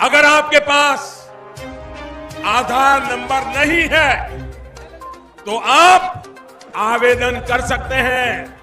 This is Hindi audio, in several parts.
अगर आपके पास आधार नंबर नहीं है तो आप आवेदन कर सकते हैं।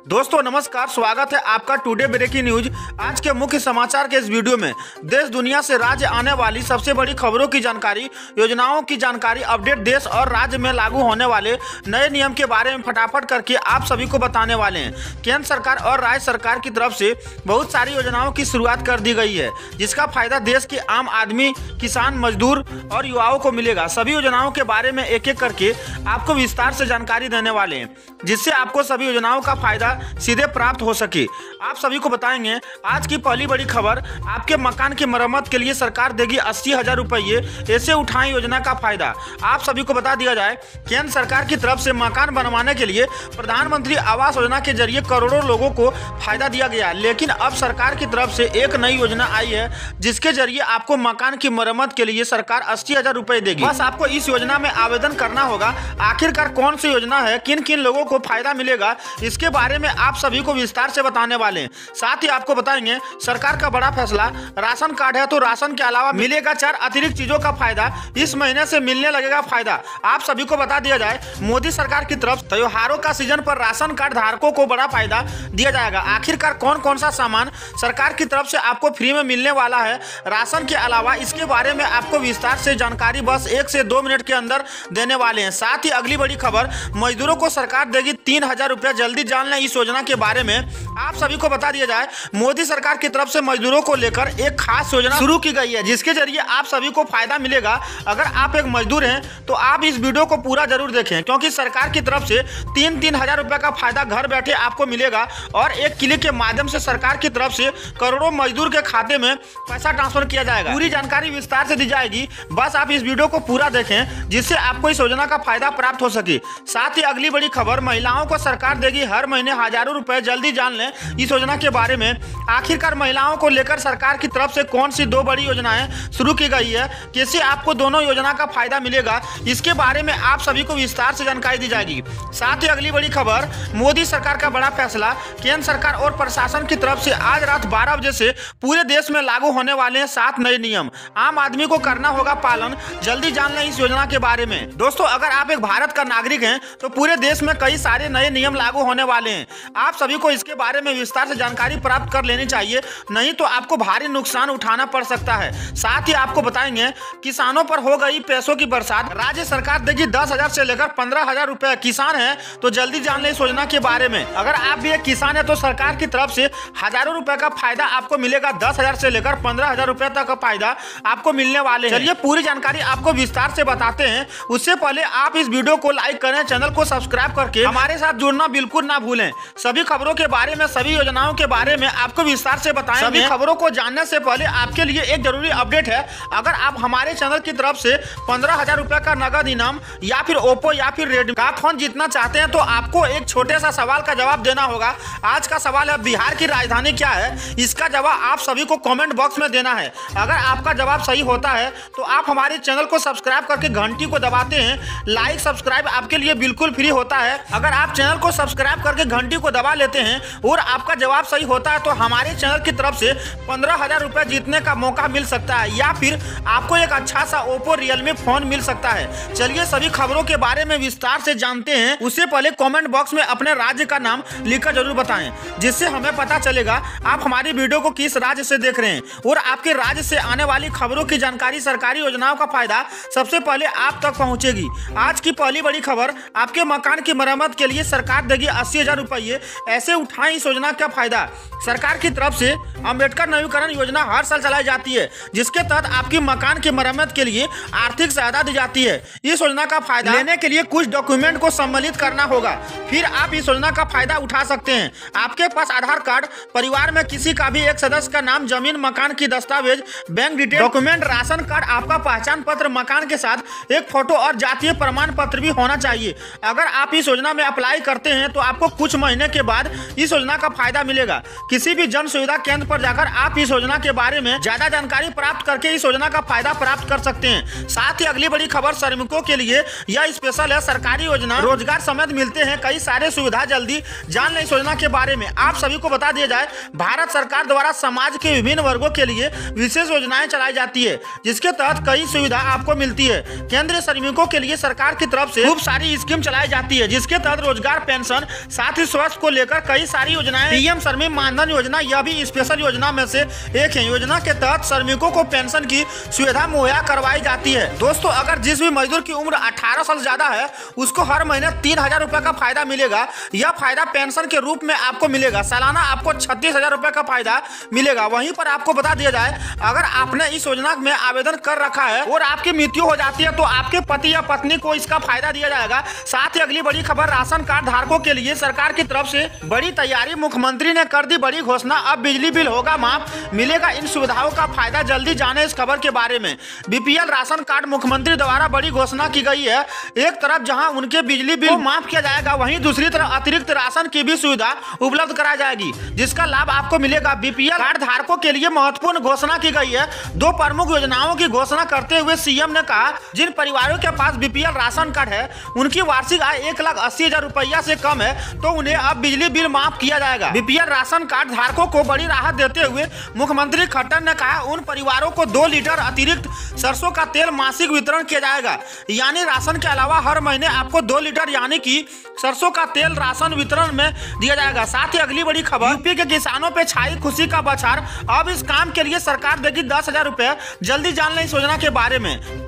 दोस्तों नमस्कार, स्वागत है आपका टुडे ब्रेकिंग न्यूज। आज के मुख्य समाचार के इस वीडियो में देश दुनिया से राज्य आने वाली सबसे बड़ी खबरों की जानकारी, योजनाओं की जानकारी, अपडेट, देश और राज्य में लागू होने वाले नए नियम के बारे में फटाफट करके आप सभी को बताने वाले हैं। केंद्र सरकार और राज्य सरकार की तरफ से बहुत सारी योजनाओं की शुरुआत कर दी गई है, जिसका फायदा देश के आम आदमी, किसान, मजदूर और युवाओं को मिलेगा। सभी योजनाओं के बारे में एक एक करके आपको विस्तार से जानकारी देने वाले हैं, जिससे आपको सभी योजनाओं का फायदा सीधे प्राप्त हो सके। आप सभी को बताएंगे आज की पहली बड़ी खबर। आपके मकान की मरम्मत के लिए सरकार देगी 80,000 रुपये, ऐसे उठाएं योजना का फायदा। आप सभी को बता दिया जाए, केंद्र सरकार की तरफ से मकान बनवाने के लिए प्रधानमंत्री आवास योजना के जरिए करोड़ों लोगों को फायदा दिया गया, लेकिन अब सरकार की तरफ से एक नई योजना आई है, जिसके जरिए आपको मकान की मरम्मत के लिए सरकार 80,000 रुपये देगी। बस आपको इस योजना में आवेदन करना होगा। आखिरकार कौन सी योजना है, किन किन लोगों को फायदा मिलेगा, इसके बारे में आप सभी को विस्तार से बताने वाले हैं। साथ ही आपको बताएंगे सरकार का बड़ा फैसला। राशन कार्ड है तो राशन के अलावा मिलेगा 4 अतिरिक्त चीजों का फायदा। इस महीने से मिलने लगेगा फायदा। आप सभी को बता दिया जाए, मोदी सरकार की तरफ त्योहारों का सीजन पर राशन कार्ड धारकों को बड़ा फायदा दिया जाएगा। आखिरकार कौन कौन सा सामान सरकार की तरफ से आपको फ्री में मिलने वाला है राशन के अलावा, इसके बारे में आपको विस्तार से जानकारी बस 1 से 2 मिनट के अंदर देने वाले हैं। साथ ही अगली बड़ी खबर, मजदूरों को सरकार देगी 3,000 रुपया। जल्दी जान लें इस योजना के बारे में। आप सभी को बता दिया जाए, मोदी सरकार की तरफ से मजदूरों को लेकर एक खास योजना शुरू की गई है, जिसके जरिए आप सभी को फायदा मिलेगा। अगर आप एक मजदूर हैं तो आप इस वीडियो को पूरा जरूर देखें, क्योंकि सरकार की तरफ से 3,000 रुपए का फायदा घर बैठे आपको मिलेगा और एक क्लिक के माध्यम से सरकार की तरफ से करोड़ों मजदूर के खाते में पैसा ट्रांसफर किया जाएगा। पूरी जानकारी विस्तार से दी जाएगी। बस आप इस वीडियो को पूरा देखें, जिससे आपको इस योजना का फायदा प्राप्त हो सके। साथ ही अगली बड़ी खबर, महिलाओं को सरकार देगी हर महीने हजारों रुपए। जल्दी जान लें इस योजना के बारे में। आखिरकार महिलाओं को लेकर सरकार की तरफ से कौन सी 2 बड़ी योजनाएं शुरू की गई है, कैसे आपको दोनों योजना का फायदा मिलेगा, इसके बारे में आप सभी को विस्तार से जानकारी दी जाएगी। साथ ही अगली बड़ी खबर, मोदी सरकार का बड़ा फैसला। केंद्र सरकार और प्रशासन की तरफ से आज रात 12 बजे से पूरे देश में लागू होने वाले हैं 7 नए नियम। आम आदमी को करना होगा पालन। जल्दी जान लें इस योजना के बारे में। दोस्तों, अगर आप एक भारत का नागरिक हैं तो पूरे देश में कई सारे नए नियम लागू होने वाले हैं। आप सभी को इसके बारे में विस्तार से जानकारी प्राप्त कर लेनी चाहिए, नहीं तो आपको भारी नुकसान उठाना पड़ सकता है। साथ ही आपको बताएंगे, किसानों पर हो गई पैसों की बरसात। राज्य सरकार देगी 10,000 से लेकर 15,000 रुपए। किसान है तो जल्दी जान लें इस योजना के बारे में। अगर आप भी एक किसान है तो सरकार की तरफ से हजारों रुपए का फायदा आपको मिलेगा। 10,000 से लेकर 15,000 रुपए तक का फायदा आपको मिलने वाले हैं। चलिए पूरी जानकारी आपको विस्तार से बताते हैं। उससे पहले आप इस वीडियो को लाइक करें, चैनल को सब्सक्राइब करके हमारे साथ जुड़ना बिल्कुल ना भूलें। सभी खबरों के बारे में, सभी योजनाओं के बारे में आपको विस्तार से बताएंगे। सभी खबरों को जानने से पहले आपके लिए एक जरूरी अपडेट है। अगर आप हमारे चैनल की तरफ से 15,000 रुपए का नगद इनाम या फिर ओप्पो या फिर रेडमी का फोन जीतना चाहते हैं तो आपको एक छोटे सा सवाल का जवाब देना होगा। आज का सवाल है, बिहार की राजधानी क्या है? इसका जवाब आप सभी को कमेंट बॉक्स में देना है। अगर आपका जवाब सही होता है तो आप हमारे चैनल को सब्सक्राइब करके घंटी को दबाते हैं। लाइक सब्सक्राइब आपके लिए बिल्कुल फ्री होता है। अगर आप चैनल को सब्सक्राइब करके घंटी को दबा लेते हैं और आपका जवाब सही होता है तो हमारे चैनल की तरफ से 15,000 रुपए जीतने का मौका मिल सकता है, या फिर आपको एक अच्छा सा ओप्पो रियलमी फोन मिल सकता है। चलिए सभी खबरों के बारे में विस्तार से जानते हैं। उससे पहले कमेंट बॉक्स में अपने राज्य का नाम लिखकर जरूर बताएं, जिससे हमें पता चलेगा आप हमारी वीडियो को किस राज्य से देख रहे हैं और आपके राज्य से आने वाली खबरों की जानकारी, सरकारी योजनाओं का फायदा सबसे पहले आप तक पहुंचेगी। आज की पहली बड़ी खबर, आपके मकान की मरम्मत के लिए सरकार देगी 80,000 रुपये। ऐसे उठाएं इस योजना का फायदा। सरकार की तरफ से अंबेडकर नवीकरण योजना हर साल चलाई जाती है, जिसके तहत आपकी मकान की मरम्मत के लिए आर्थिक सहायता दी जाती है। इस योजना का फायदा लेने के लिए कुछ डॉक्यूमेंट को सम्मिलित करना होगा, फिर आप इस योजना का फायदा उठा सकते हैं। आपके पास आधार कार्ड, परिवार में किसी का भी एक सदस्य का नाम, जमीन, मकान की दस्तावेज, bank detail, document, ration card, आपका पहचान पत्र, मकान के साथ एक फोटो और जातीय प्रमाण पत्र भी होना चाहिए। अगर आप इस योजना में अप्लाई करते हैं तो आपको कुछ महीने के बाद इस योजना का फायदा मिलेगा। किसी भी जन सुविधा केंद्र पर जाकर आप इस योजना के बारे में ज्यादा जानकारी प्राप्त करके इस योजना का फायदा प्राप्त कर सकते हैं। साथ ही अगली बड़ी खबर श्रमिकों के लिए यह स्पेशल है। सरकारी योजना रोजगार समेत मिलते हैं कई सारे सुविधा, जल्दी जान लें इस योजना के बारे में। आप सभी को बता दिया जाए, भारत सरकार द्वारा समाज के विभिन्न वर्गों के लिए विशेष योजनाएं चलाई जाती है, जिसके तहत कई सुविधा आपको मिलती है। केंद्रीय श्रमिकों के लिए सरकार की तरफ से खूब सारी स्कीम चलाई जाती है, जिसके तहत रोजगार, पेंशन, साथ ही स्वास्थ्य को लेकर कई सारी योजनाएं। पीएम श्रमिक मानधन योजना यह भी स्पेशल योजना में से एक है। योजना के तहत श्रमिकों को पेंशन की सुविधा मुहैया करवाई जाती है। दोस्तों, अगर जिस भी मजदूर की उम्र 18 साल ज्यादा है उसको हर महीने 3000 रुपए का फायदा मिलेगा। यह फायदा पेंशन के रूप में आपको मिलेगा। सालाना आपको 36,000 रुपए का फायदा मिलेगा। वहीं पर आपको बता दिया जाए, अगर आपने इस योजना में आवेदन कर रखा है और आपकी मृत्यु हो जाती है तो आपके पति या पत्नी को इसका फायदा दिया जाएगा। साथ ही अगली बड़ी खबर, राशन कार्ड धारकों के लिए सरकार की तरफ से बड़ी तैयारी। मुख्यमंत्री ने कर दी बड़ी घोषणा, अब बिजली बिल होगा माफ, मिलेगा इन सुविधाओं का फायदा। जल्दी जाने इस खबर के बारे में। बीपीएल राशन कार्ड मुख्यमंत्री द्वारा बड़ी घोषणा की गई है। एक तरफ जहां उनके बिजली बिल माफ किया जाएगा, वहीं दूसरी तरफ अतिरिक्त राशन की भी सुविधा उपलब्ध कराई जाएगी, जिसका लाभ आपको मिलेगा। बीपीएल कार्ड धारकों के लिए महत्वपूर्ण घोषणा की गई है। दो प्रमुख योजनाओं की घोषणा करते हुए सीएम ने कहा, जिन परिवारों के पास बीपीएल राशन कार्ड है उनकी वार्षिक आय 1,80,000 रुपया से कम है तो उन्हें अब बिजली बिल माफ किया जाएगा। बीपीएल राशन कार्ड धारकों को बड़ी राहत देते हुए मुख्यमंत्री खट्टर ने कहा, उन परिवारों को 2 लीटर अतिरिक्त सरसों का तेल मासिक वितरण किया जाएगा। यानी राशन के अलावा हर महीने आपको 2 लीटर यानी कि सरसों का तेल राशन वितरण में दिया जाएगा। साथ ही अगली बड़ी खबर, यूपी के किसानों पे छाई खुशी का बौछार। अब इस काम के लिए सरकार देगी 10,000 रुपए। जल्दी जान लें इस योजना के बारे में।